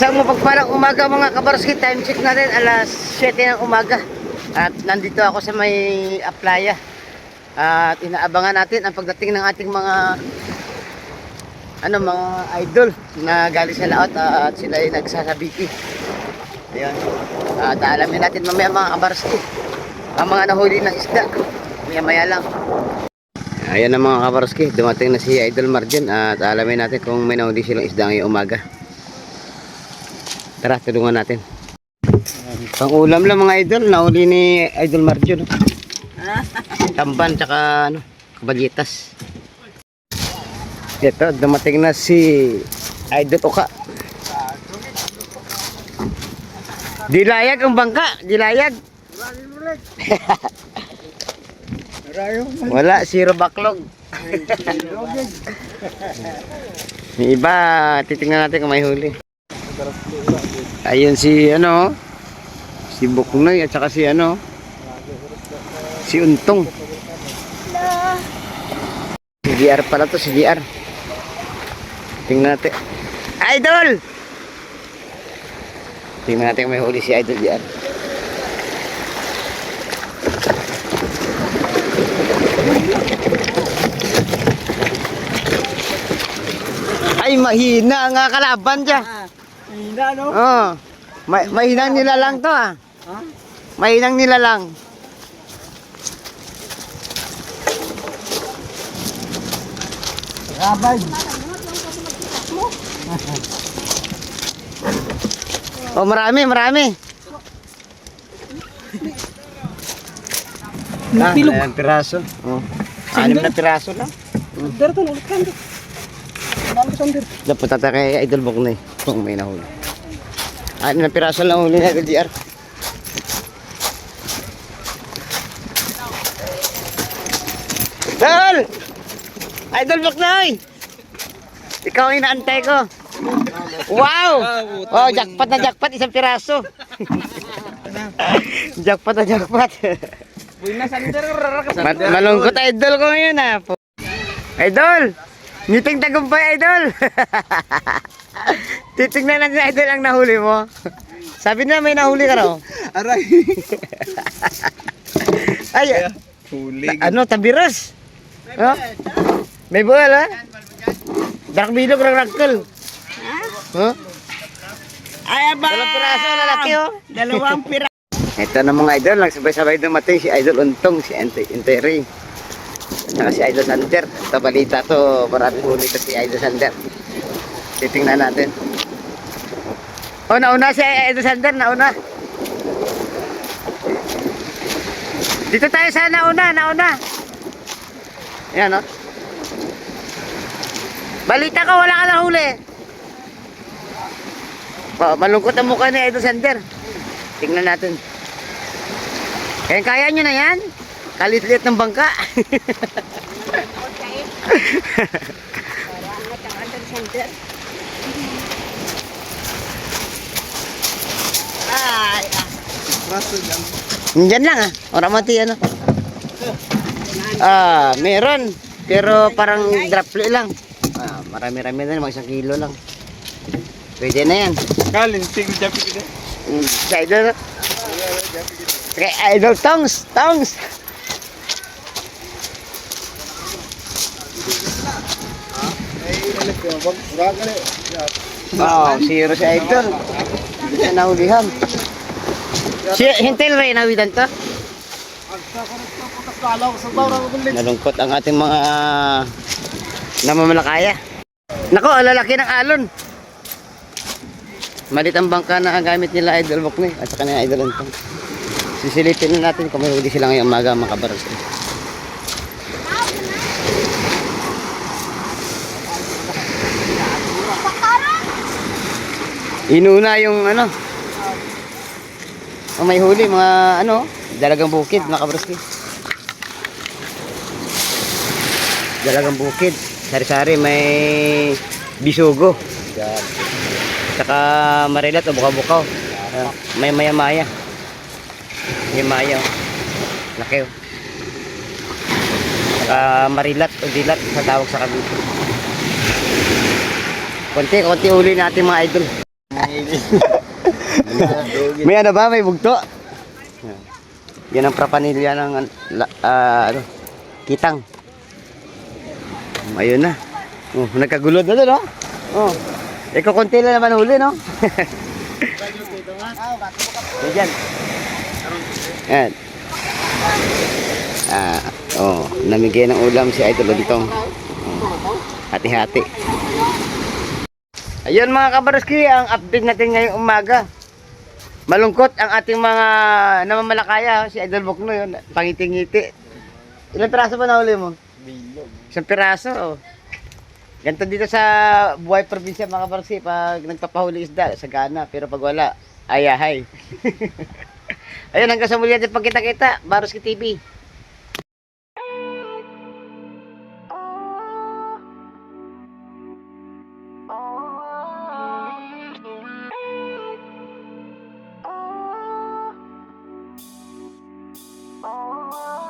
Isang mapagpalang umaga mga kabarski, time check natin alas 7 ng umaga. At nandito ako sa may Aplaya. At inaabangan natin ang pagdating ng ating mga mga idol na galing sa laot at sila ay nagsasabiki. Ayun. At alamin natin mamaya mga kabarski ang mga nahuli ng isda. Maya lang. Ayan na mga kabarski, dumating na si Idol Marjan at alamin natin kung may nahuli silang isda ngayong umaga. Tara, tulungan natin. Pang ulam lang mga idol, nahuli ni Idol Marjan. Tamban tsaka kabalyetas. Ito, dumating na si Idol Oka. Dilayag ang bangka, dilayag. Wala, zero backlog. May iba, titingnan natin kung may huli. Ayun si si Buknoy at saka si si Untong. Si GR pala to, si GR. Tingnan natin. Idol! Tingnan natin kung may huli si Idol GR. Ay, mahina nga kalaban dyan. Mahina, no? Oo. Mahinang nilalang to ah. Ha? Mahinang nilalang. Rabay. Oh, marami. Ayan, piraso. Oh. 6 na piraso lang. Dito, ulit ka. Dapat tata kay Idol Buknoy kung may nahuli. 6 na piraso lang huli na GR. Idol! Idol Buknoy! Ikaw ang inaantay ko. Wow! Oh, jackpot na jackpot, isang piraso. Jackpot na jackpot. Malungkot idol ko ngayon ah. Idol! Ngiting tagumpay idol! Titignan natin idol ang nahuli mo. Sabi na may nahuli ka raw. Aray. Ay, Huli. tabiros? Oh? May buwal ha? Dark bilog ragkal. Huh? Ay, ba? Dalawang piraso lalaki oh. Dalawang piraso. Ito na mga idol, nagsabay-sabay dumating si Idol Untong, si Entering, at si Idol Sander. Ito balita to, maraming huli to si Idol Sander. Titingnan natin. Oh, nauna si Idol Sander, nauna. Dito tayo sa nauna. Yan oh. Balita ko, wala ka na huli. Oh, malungkot ang mukha ni Idol Sander. Tingnan natin. Kaya nyo na yan? Kalit-lit ng bangka. Ay, Diyan lang ah. Orang mati meron. Pero parang droplet lang. Marami-rami na, mga 1 kilo lang. Pwede na yan. Kalin, tingin japi kita. Sa idol. Kay Idol Tongs. Wow, zero si Idol. Hindi siya nahulihan. Hintil rin nawidan to. Nalungkot ang ating mga namamalakaya. Nako, lalaki ng alon. Malit ang bangka na gamit nila Idol Buknoy at saka na Idol Untong. Sisilipin na natin kung may huli sila ngayong umaga mga kabaros. Inuna yung may huli mga dalagang bukid mga kabaros. Dalagang bukid, sari-sari may bisugo. Saka marilat o bukaw-bukaw. May maya-maya. May maya. Laki. Saka marilat o dilat sa tawag sa Cavite. Konti uli natin mga idol. May ano ba? May bugto? Yan ang prapanilya ng ano, kitang. Ayun na. Oh, nagkagulod na doon, no? Oh. Ikaw konti lang naman huli, no? Yan. Yan. Oh, namigay ng ulam si Idol Loditong. Oh, hati-hati. Ayun mga kabaroski, ang update natin ngayong umaga. Malungkot ang ating mga namamalakaya, si Idol Bokno yun, pangiti-ngiti. Ilang piraso ba nahuli mo? Isang piraso, oh. Ganito dito sa buhay probinsya mga kabaroski, pag nagpapahuli isda, sagana, pero pag wala, ayahay. Ayun, hanggang sa muli natin pagkita-kita, Baroski TV. Oh